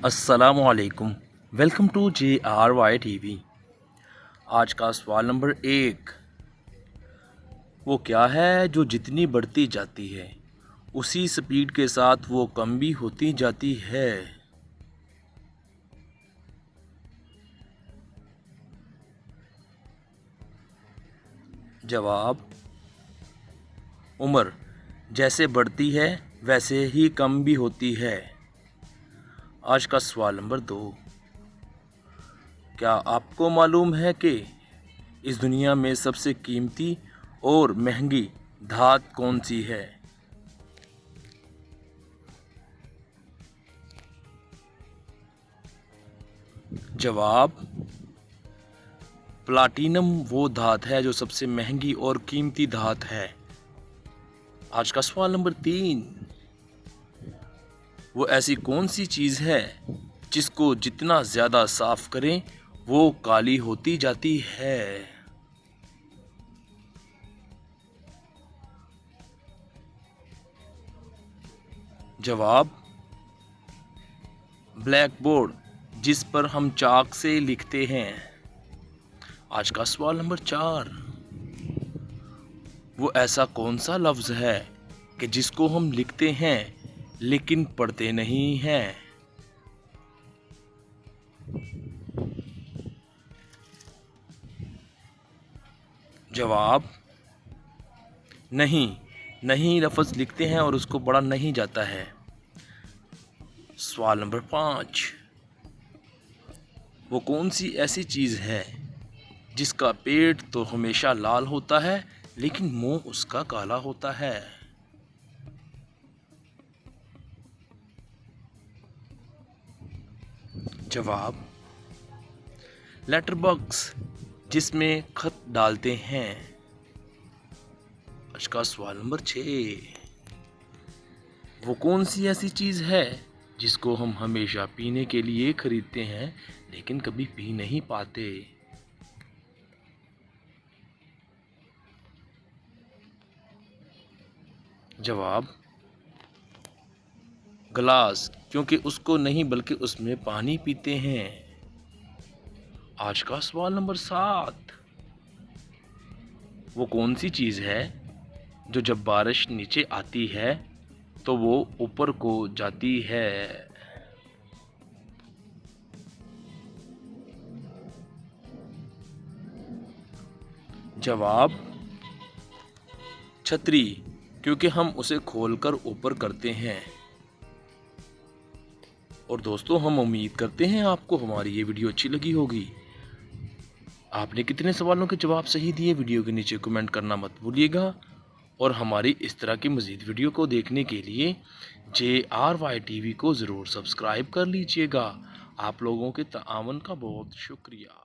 अस्सलामुअलैकुम। Welcome to JRY TV। आज का सवाल नंबर 1, वो क्या है जो जितनी बढ़ती जाती है उसी स्पीड के साथ वो कम भी होती जाती है? जवाब, उम्र जैसे बढ़ती है वैसे ही कम भी होती है। आज का सवाल नंबर 2, क्या आपको मालूम है कि इस दुनिया में सबसे कीमती और महंगी धात कौन सी है? जवाब, प्लाटिनम वो धात है जो सबसे महंगी और कीमती धात है। आज का सवाल नंबर 3, वो ऐसी कौन सी चीज़ है जिसको जितना ज़्यादा साफ करें वो काली होती जाती है? जवाब, ब्लैक बोर्ड जिस पर हम चाक से लिखते हैं। आज का सवाल नंबर 4, वो ऐसा कौन सा लफ्ज़ है कि जिसको हम लिखते हैं लेकिन पढ़ते नहीं हैं? जवाब, नहीं। नहीं लफ्ज़ लिखते हैं और उसको पढ़ा नहीं जाता है। सवाल नंबर 5, वो कौन सी ऐसी चीज़ है जिसका पेट तो हमेशा लाल होता है लेकिन मुंह उसका काला होता है? जवाब, लेटर बॉक्स जिसमें खत डालते हैं। आज का सवाल नंबर 6, वो कौन सी ऐसी चीज़ है जिसको हम हमेशा पीने के लिए खरीदते हैं लेकिन कभी पी नहीं पाते? जवाब, गिलास, क्योंकि उसको नहीं बल्कि उसमें पानी पीते हैं। आज का सवाल नंबर 7, वो कौन सी चीज़ है जो जब बारिश नीचे आती है तो वो ऊपर को जाती है? जवाब, छतरी, क्योंकि हम उसे खोलकर ऊपर करते हैं। और दोस्तों, हम उम्मीद करते हैं आपको हमारी ये वीडियो अच्छी लगी होगी। आपने कितने सवालों के जवाब सही दिए, वीडियो के नीचे कमेंट करना मत भूलिएगा। और हमारी इस तरह की मज़ीद वीडियो को देखने के लिए JRY TV को ज़रूर सब्सक्राइब कर लीजिएगा। आप लोगों के ताअवुन का बहुत शुक्रिया।